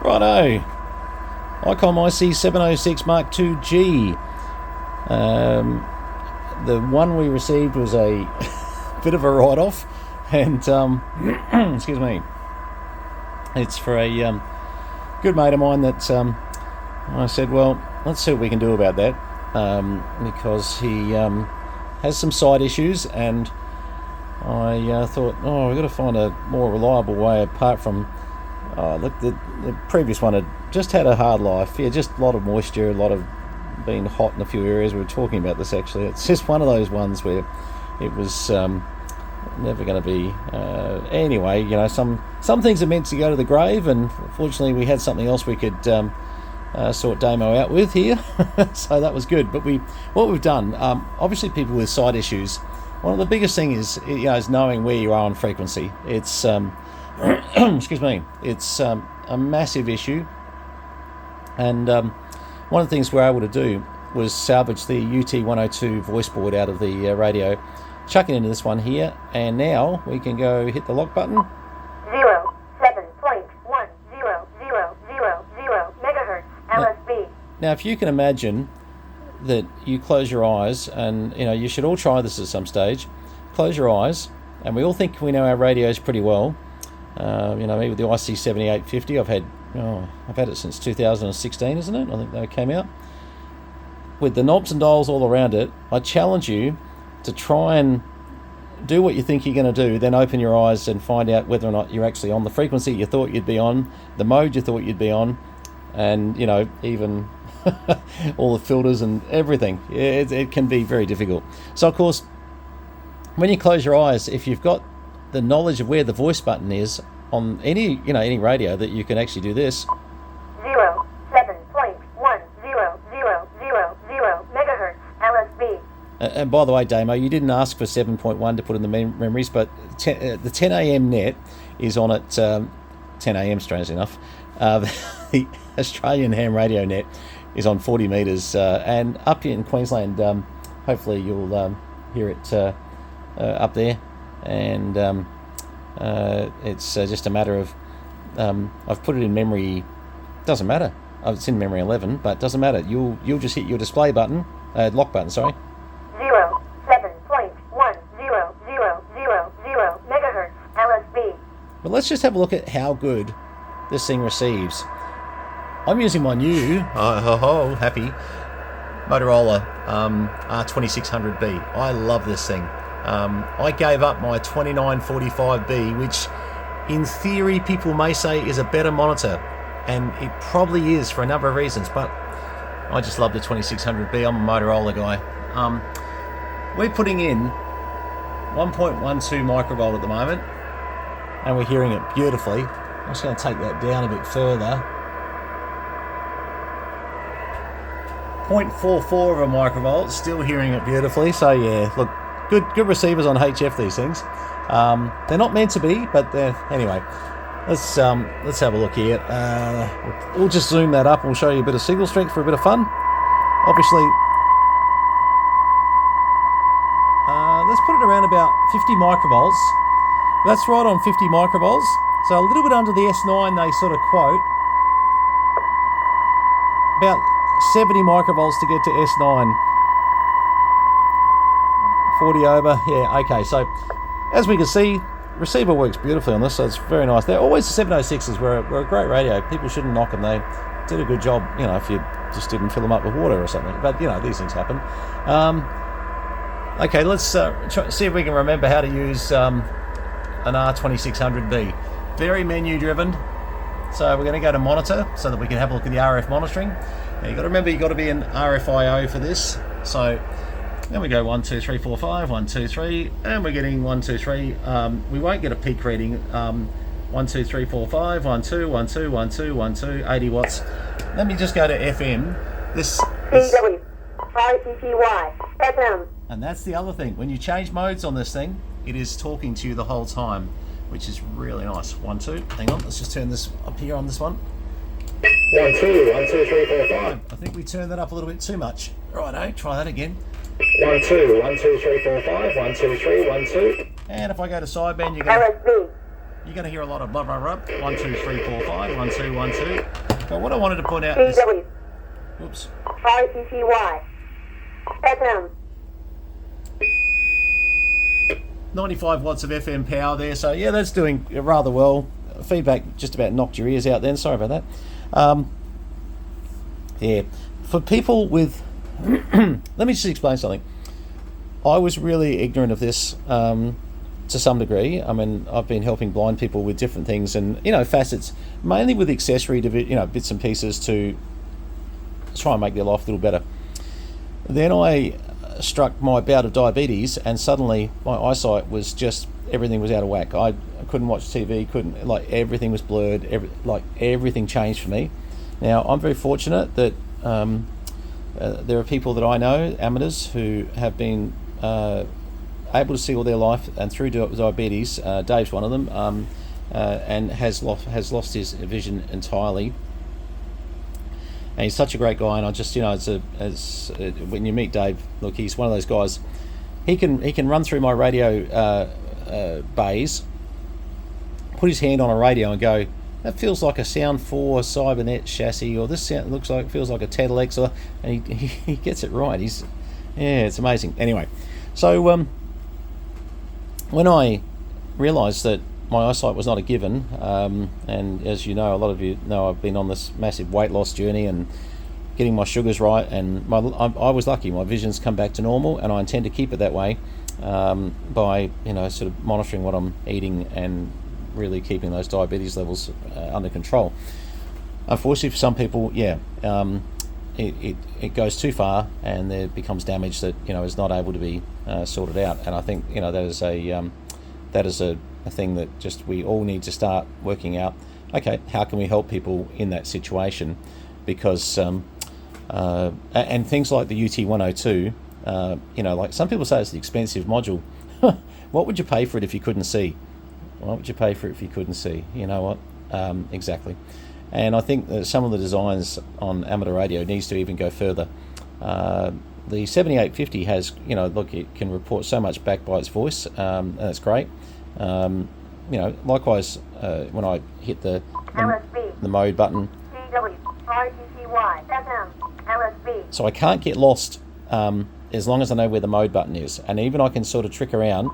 Righto. Icom IC706mk2g. The one we received was a bit of a write-off, and excuse me, it's for a good mate of mine that I said, well, let's see what we can do about that, because he has some side issues, and I thought, we've got to find a more reliable way apart from look, the previous one had just had a hard life. Yeah, just a lot of moisture, a lot of being hot in a few areas. We were talking about this actually. It's just one of those ones where it was never going to be. Anyway, you know, some things are meant to go to the grave, and fortunately we had something else we could sort Damo out with here, so that was good. But what we've done, obviously people with side issues, one of the biggest things is knowing where you are on frequency. It's excuse me, it's a massive issue, and one of the things we're able to do was salvage the UT102 voice board out of the radio, chuck it into this one here, and now we can go hit the lock button. 07.100000 megahertz LSB. Now if you can imagine that you close your eyes, and you should all try this at some stage. Close your eyes, and we all think we know our radios pretty well. Me with the IC7850, I've had it since 2016, isn't it? I think they came out with the knobs and dials all around it. I challenge you to try and do what you think you're going to do, then open your eyes and find out whether or not you're actually on the frequency you thought you'd be on, the mode you thought you'd be on, and even all the filters and everything. It can be very difficult. So of course, when you close your eyes, if you've got the knowledge of where the voice button is on any radio, that you can actually do this. 07.100000 megahertz LSB. And by the way, Damo, you didn't ask for 7.1 to put in the memories, but the 10 a.m. net is on at 10 a.m. strangely enough. The Australian ham radio net is on 40 metres, and up here in Queensland, hopefully you'll hear it up there. And it's just a matter of I've put it in memory. Doesn't matter. It's in memory 11, but it doesn't matter. You'll just hit your display button, lock button. Sorry. 07.100000 megahertz LSB. But let's just have a look at how good this thing receives. I'm using my new happy Motorola R2600B. I love this thing. I gave up my 2945B, which in theory people may say is a better monitor, and it probably is for a number of reasons, but I just love the 2600B. I'm a Motorola guy. We're putting in 1.12 microvolt at the moment, and we're hearing it beautifully. I'm just going to take that down a bit further. 0.44 of a microvolt, still hearing it beautifully. So yeah, look, good receivers on HF, these things. They're not meant to be, but anyway. Let's have a look here. We'll just zoom that up and we'll show you a bit of signal strength for a bit of fun. Obviously, let's put it around about 50 microvolts. That's right on 50 microvolts. So a little bit under the S9 they sort of quote. About 70 microvolts to get to S9. 40 over, yeah, okay. So as we can see, receiver works beautifully on this, so it's very nice. They're always the 706s were a great radio. People shouldn't knock them. They did a good job, if you just didn't fill them up with water or something. But these things happen. Okay, let's see if we can remember how to use an R2600B. Very menu driven. So we're going to go to monitor so that we can have a look at the RF monitoring. Now you've got to remember, you've got to be an RFIO for this. So then we go 1, 2, 3, 4, 5, 1, 2, 3, and we're getting 1, 2, 3. We won't get a peak reading. 1, 2, 3, 4, 5, 1, 2, 1, 2, 1, 2, 1, 2, 80 watts. Let me just go to FM. This is PW, 5CCY, FM. And that's the other thing. When you change modes on this thing, it is talking to you the whole time, which is really nice. 1, 2. Hang on, let's just turn this up here on this one. 1, 2, 1, 2, 3, 4, 5. I think we turned that up a little bit too much. Righto, try that again. 1, 2, 1, 2, 3, 4, 5, 1, 2, 3, 1, 2. And if I go to sideband, you go. LSB. you're going to hear a lot of blah, blah, blah, 1, 2, 3, 4, 5, 1, 2, 1, 2. But what I wanted to point out is... CW. Oops. RCCY. FM. 95 watts of FM power there, so yeah, that's doing rather well. Feedback just about knocked your ears out then, sorry about that. Yeah, for people with... let me just explain something. I was really ignorant of this to some degree. I mean, I've been helping blind people with different things and, you know, facets, mainly with accessory, bits and pieces to try and make their life a little better. Then I struck my bout of diabetes, and suddenly my eyesight was just, everything was out of whack. I couldn't watch TV, everything was blurred, everything changed for me. Now, I'm very fortunate that there are people that I know, amateurs, who have been able to see all their life, and through diabetes, Dave's one of them, and has lost his vision entirely. And he's such a great guy, and I just, when you meet Dave, look, he's one of those guys. He can run through my radio bays, put his hand on a radio and go, that feels like a Sound 4 Cybernet chassis, or this feels like a Tedalex, and he gets it right. It's amazing. Anyway, so when I realised that my eyesight was not a given, and as you know, a lot of you know, I've been on this massive weight loss journey and getting my sugars right, and I was lucky. My vision's come back to normal, and I intend to keep it that way by sort of monitoring what I'm eating and really keeping those diabetes levels under control. Unfortunately, for some people, it goes too far, and there becomes damage that is not able to be sorted out. And I think that is a thing that just we all need to start working out. Okay, how can we help people in that situation? Because and things like the UT102, like some people say it's the expensive module. What would you pay for it if you couldn't see? What would you pay for it if you couldn't see? You know what? Exactly. And I think that some of the designs on amateur radio needs to even go further. The 7850 has, it can report so much back by its voice, and that's great. Likewise, when I hit the mode button, CW. RCCY. FM. LSB. so I can't get lost as long as I know where the mode button is, and even I can sort of trick around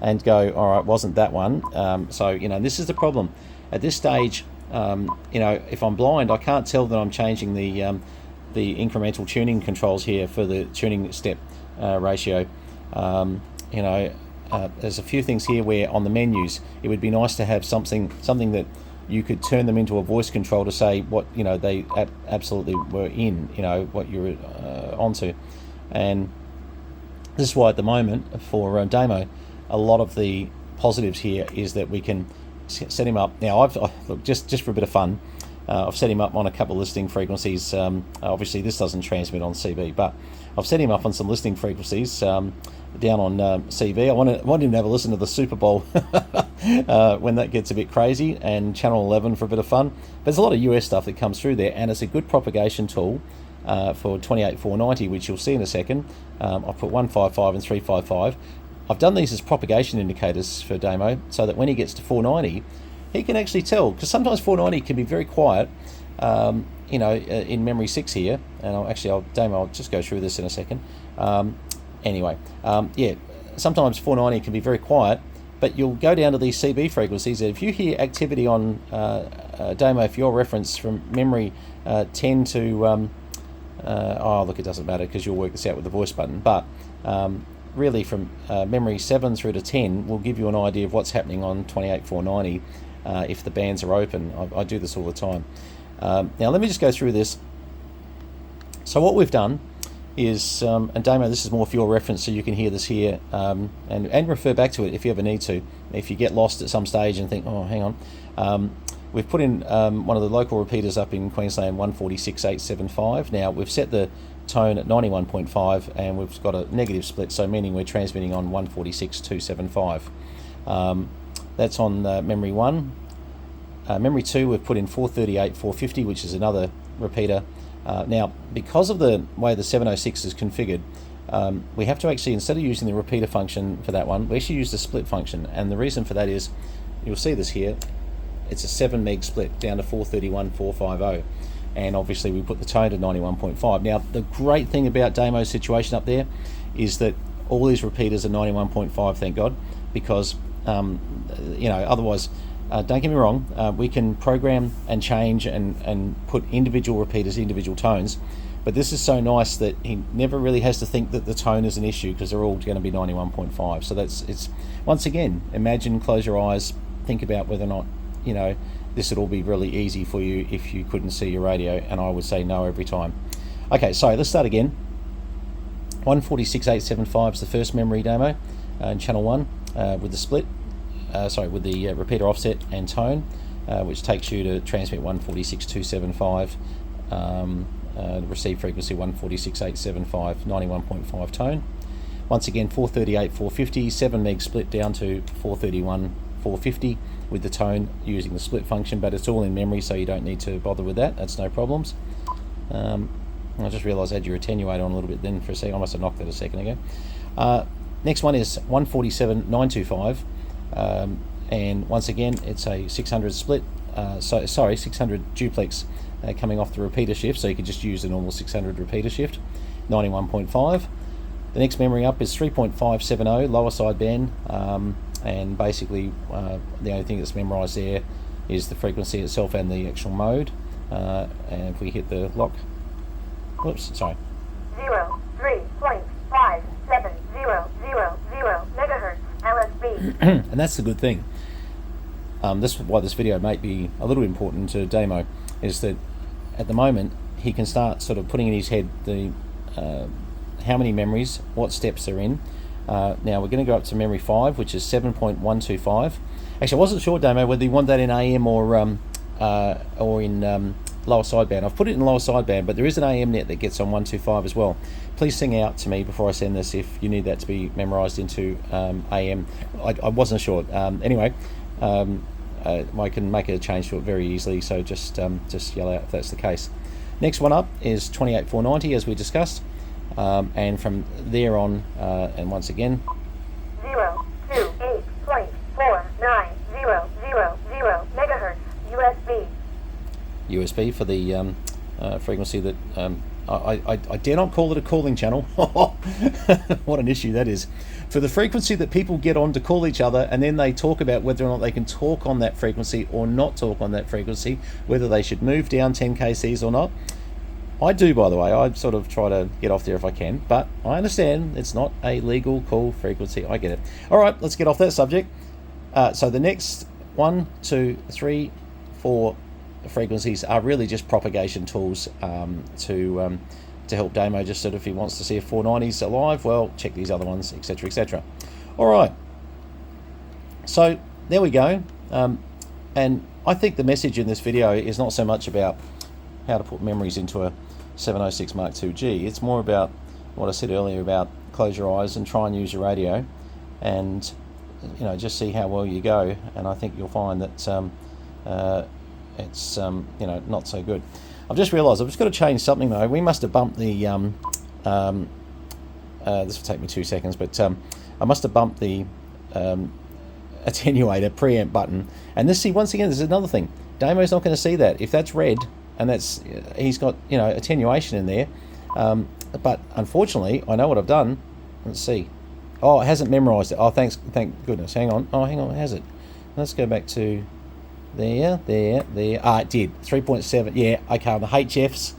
and go, all right, wasn't that one? This is the problem at this stage. If I'm blind, I can't tell that I'm changing the incremental tuning controls here for the tuning step ratio. There's a few things here where on the menus it would be nice to have something that you could turn them into a voice control to say what they absolutely were in, what you're onto. And this is why at the moment for demo, a lot of the positives here is that we can set him up. Now look, just for a bit of fun, I've set him up on a couple of listening frequencies. Obviously this doesn't transmit on CB, but I've set him up on some listening frequencies down on CB. I want him to have a listen to the Super Bowl when that gets a bit crazy, and Channel 11 for a bit of fun. But there's a lot of US stuff that comes through there, and it's a good propagation tool for 28490, which you'll see in a second. I've put 155 and 355. I've done these as propagation indicators for Damo, so that when he gets to 490, he can actually tell, because sometimes 490 can be very quiet, in memory 6 here, and I'll just go through this in a second. Sometimes 490 can be very quiet, but you'll go down to these CB frequencies, and if you hear activity on Damo for your reference from memory 10 to, it doesn't matter because you'll work this out with the voice button, but really from memory 7 through to 10 will give you an idea of what's happening on 28490 if the bands are open. I do this all the time. Now let me just go through this. So what we've done is, and Damo, this is more for your reference so you can hear this here, and refer back to it if you ever need to. If you get lost at some stage and think, oh, hang on. We've put in one of the local repeaters up in Queensland, 146.875. Now we've set the tone at 91.5, and we've got a negative split, so meaning we're transmitting on 146.275. That's on memory 1. Memory 2, we've put in 438.450, which is another repeater. Now, because of the way the 706 is configured, we have to actually, instead of using the repeater function for that one, we actually use the split function. And the reason for that is you'll see this here. It's a 7 meg split down to 431.450, and obviously we put the tone to 91.5. Now the great thing about Damo's situation up there is that all these repeaters are 91.5, thank God, because otherwise, don't get me wrong, we can program and change and put individual repeaters, individual tones, but this is so nice that he never really has to think that the tone is an issue, because they're all going to be 91.5. So it's once again, imagine, close your eyes, think about whether or not this would all be really easy for you if you couldn't see your radio, and I would say no every time. Okay, so let's start again. 146.875 is the first memory demo in channel 1 with the split, with the repeater offset and tone, which takes you to transmit 146.275, receive frequency 146.875, 91.5 tone. Once again, 438.450, 7 meg split down to 431.450 with the tone using the split function, but it's all in memory, so you don't need to bother with that. That's no problems. I just realised I had your attenuator on a little bit then for a second. I must have knocked that a second ago. Next one is 147.925, and once again it's a 600 split, 600 duplex coming off the repeater shift, so you could just use the normal 600 repeater shift, 91.5. The next memory up is 3.570 lower sideband, and basically the only thing that's memorised there is the frequency itself and the actual mode. And if we hit the lock, whoops, sorry. 03.570000 megahertz LSB. And that's the good thing. This is why this video may be a little important to Damo, is that at the moment he can start sort of putting in his head the how many memories, what steps they're in. Now we're going to go up to memory 5, which is 7.125. Actually, I wasn't sure, Damo, whether you want that in AM or in lower sideband. I've put it in lower sideband, but there is an AM net that gets on 125 as well. Please sing out to me before I send this if you need that to be memorized into AM. I wasn't sure. Anyway, I can make a change to it very easily, so just yell out if that's the case. Next one up is 28.490, as we discussed, and from there on, and once again, 028.490000 megahertz USB. USB for the frequency that I dare not call it a calling channel. What an issue that is. For the frequency that people get on to call each other, and then they talk about whether or not they can talk on that frequency or not talk on that frequency, whether they should move down 10 kcs or not. I do, by the way. I sort of try to get off there if I can, but I understand it's not a legal call frequency. I get it. All right, let's get off that subject. So the next 1, 2, 3, 4 frequencies are really just propagation tools to help Damo, just sort of if he wants to see if 490's alive, well, check these other ones, etc, etc. All right, so there we go. And I think the message in this video is not so much about how to put memories into a 706 Mark 2G. It's more about what I said earlier about close your eyes and try and use your radio, and just see how well you go. And I think you'll find that it's not so good. I've just realised I've just got to change something though. We must have bumped the this will take me 2 seconds, but I must have bumped the attenuator preamp button. And this, see, once again, this is another thing. Damo's not going to see that. If that's red and that's he's got attenuation in there, but unfortunately I know what I've done. Let's see. Oh, it hasn't memorised it. Oh, thank goodness. Hang on. Oh, hang on. Has it? Let's go back to there. Ah, it did. 3.7. Yeah, okay, on the HFs,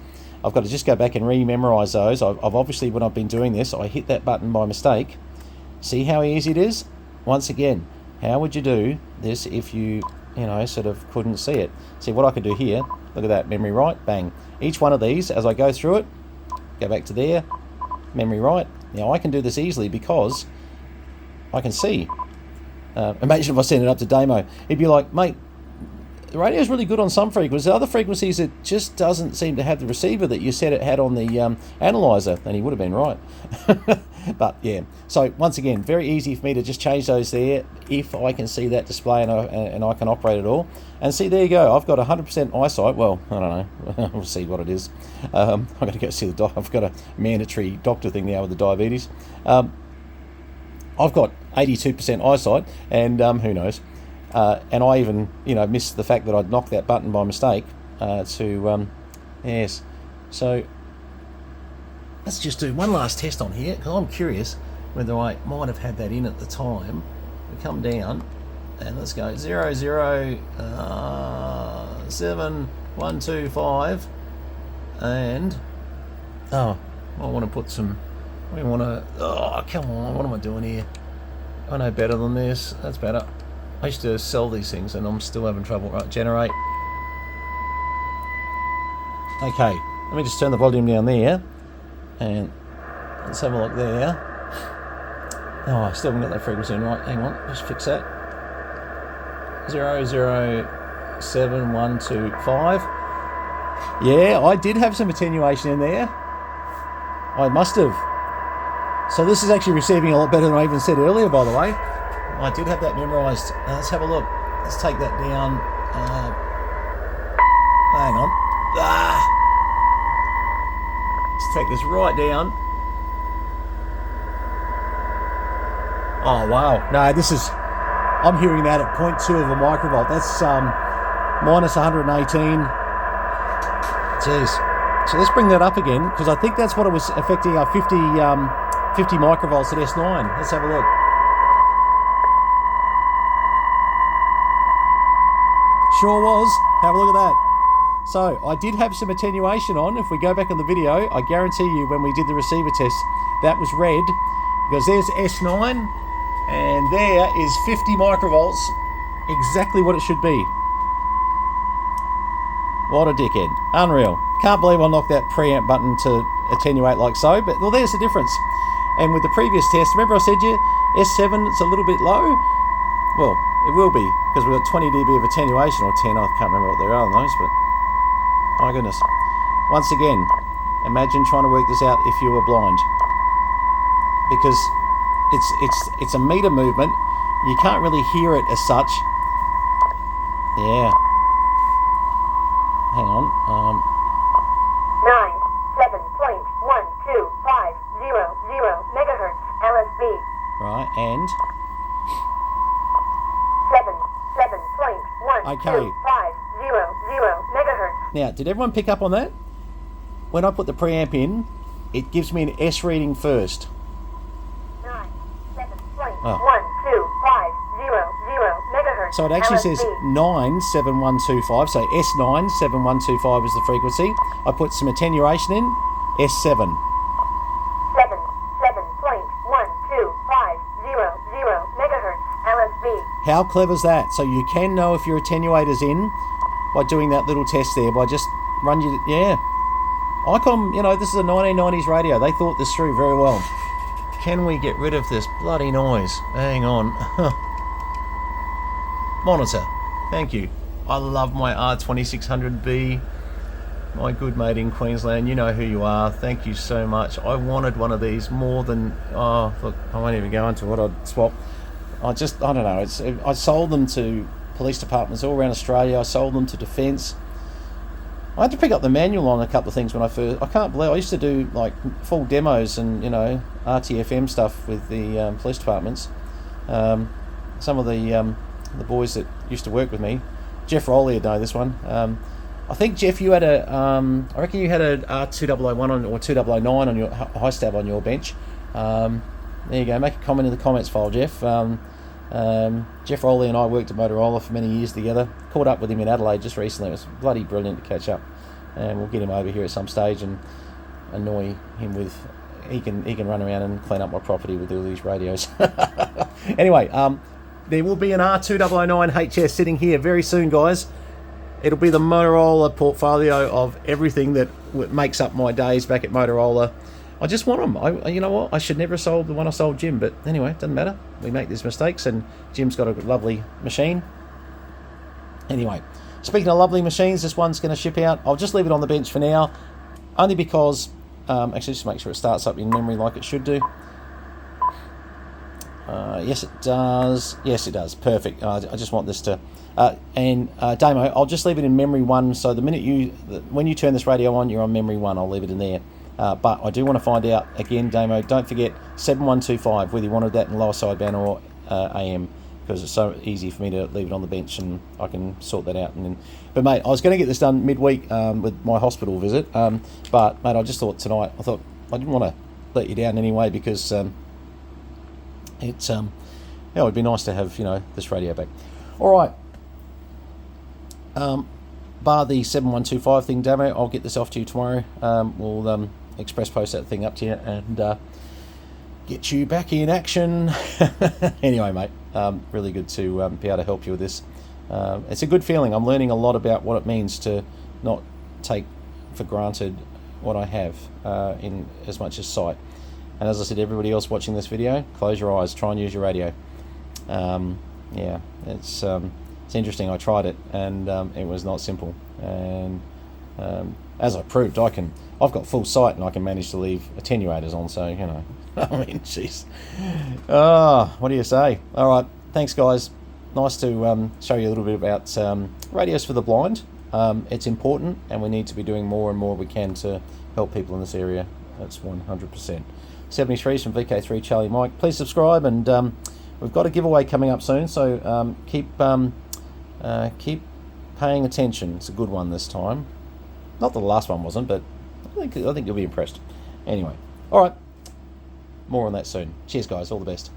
I've got to just go back and re-memorise those. I've obviously, when I've been doing this, I hit that button by mistake. See how easy it is? Once again, how would you do this if you, sort of couldn't see it? See what I could do here. Look at that, memory right, bang. Each one of these, as I go through it, go back to there, memory right. Now I can do this easily because I can see. Imagine if I send it up to Damo. He'd be like, mate, the radio's really good on some frequencies. Other frequencies, it just doesn't seem to have the receiver that you said it had on the analyzer. And he would have been right. But yeah, so once again, very easy for me to just change those there if I can see that display and I can operate it all. And see, there you go. I've got 100% eyesight. Well, I don't know. We'll see what it is. I'm going to go see the doctor. I've got a mandatory doctor thing now with the diabetes. I've got 82% eyesight, and who knows. and I even, missed the fact that I'd knocked that button by mistake. Yes. So let's just do one last test on here, because I'm curious whether I might have had that in at the time. We come down and let's go 007-125, and I want to put some. Come on, what am I doing here? I know better than this. That's better. I used to sell these things and I'm still having trouble. Right, generate. Okay, let me just turn the volume down there, and let's have a look there. Oh, I still haven't got that frequency in right. Hang on, just fix that. 007-125. Yeah, I did have some attenuation in there. I must have. So this is actually receiving a lot better than I even said earlier, by the way. I did have that memorised. Let's have a look. Let's take that down. Hang on. Let's take this right down. Oh, wow. No, this is... I'm hearing that at 0.2 of a microvolt. That's minus 118. Jeez. So let's bring that up again, because I think that's what it was affecting our 50 microvolts at S9. Let's have a look. Sure was. Have a look at that. So I did have some attenuation on. If we go back on the video, I guarantee you when we did the receiver test, that was red, because there's S9 and there is 50 microvolts, exactly what it should be. What a dickhead. Unreal. Can't believe I knocked that preamp button to attenuate like so, but well, there's the difference. And with the previous test, remember I said you S7 it's a little bit low? Well, it will be, because we've got 20 dB of attenuation, or 10, I can't remember what there are on those, but my goodness. Once again, imagine trying to work this out if you were blind. Because it's a meter movement, you can't really hear it as such. Yeah. Hang on. 97.12500 megahertz LSB. Right, and 77.12500 megahertz. now, did everyone pick up on that? When I put the preamp in, it gives me an S reading first. 97.12500 megahertz. So it actually says LSB. 97125. So S9 7125 is the frequency. I put some attenuation in. S7. 77.12500 megahertz LSB. How clever is that? So you can know if your attenuator's in by doing that little test there. By just run your Icom. This is a 1990s radio. They thought this through very well. Can we get rid of this bloody noise? Hang on. Monitor. Thank you. I love my R2600B. My good mate in Queensland. You know who you are. Thank you so much. I wanted one of these more than... Oh, look, I won't even go into what I'd swap. I don't know. I sold them to police departments all around Australia. I sold them to defence. I had to pick up the manual on a couple of things when I can't believe I used to do like full demos and RTFM stuff with the police departments. Some of the boys that used to work with me, Jeff Rowley would know this one. I think Jeff, you had I reckon you had a R2001 or 2009 on your high stab on your bench. There you go. Make a comment in the comments file, Jeff. Jeff Rowley and I worked at Motorola for many years together. Caught up with him in Adelaide just recently. It was bloody brilliant to catch up, and we'll get him over here at some stage and annoy him with. He can run around and clean up my property with all these radios. Anyway, there will be an R2009 HS sitting here very soon, guys. It'll be the Motorola portfolio of everything that makes up my days back at Motorola. I just want them. You know what? I should never have sold the one I sold Jim, but anyway, it doesn't matter. We make these mistakes, and Jim's got a lovely machine. Anyway, speaking of lovely machines, this one's going to ship out. I'll just leave it on the bench for now, only because, actually just make sure it starts up in memory like it should do. Yes, it does. Yes, it does. Perfect. I just want this to... Damo, I'll just leave it in memory 1, so the minute when you turn this radio on, you're on memory 1. I'll leave it in there. But I do want to find out, again, Damo, don't forget 7125, whether you wanted that in lower sideband or AM, because it's so easy for me to leave it on the bench and I can sort that out. And then, but mate, I was going to get this done midweek with my hospital visit, but mate, I just thought tonight, I didn't want to let you down anyway, because it's it'd be nice to have this radio back. All right. Bar the 7125 thing, Damo, I'll get this off to you tomorrow. We'll express post that thing up to you and get you back in action. Anyway, mate, really good to be able to help you with this. It's a good feeling. I'm learning a lot about what it means to not take for granted what I have in as much as sight. And as I said, everybody else watching this video, close your eyes, try and use your radio. Yeah, it's interesting. I tried it and it was not simple. And as I proved, I've got full sight and I can manage to leave attenuators on. So I mean, jeez. What do you say? All right, thanks, guys. Nice to show you a little bit about radios for the blind. It's important, and we need to be doing more and more we can to help people in this area. That's 100%. 73's from VK3 Charlie Mike. Please subscribe, and we've got a giveaway coming up soon, so keep paying attention. It's a good one this time. Not that the last one wasn't, but I think you'll be impressed. Anyway, all right. More on that soon. Cheers, guys. All the best.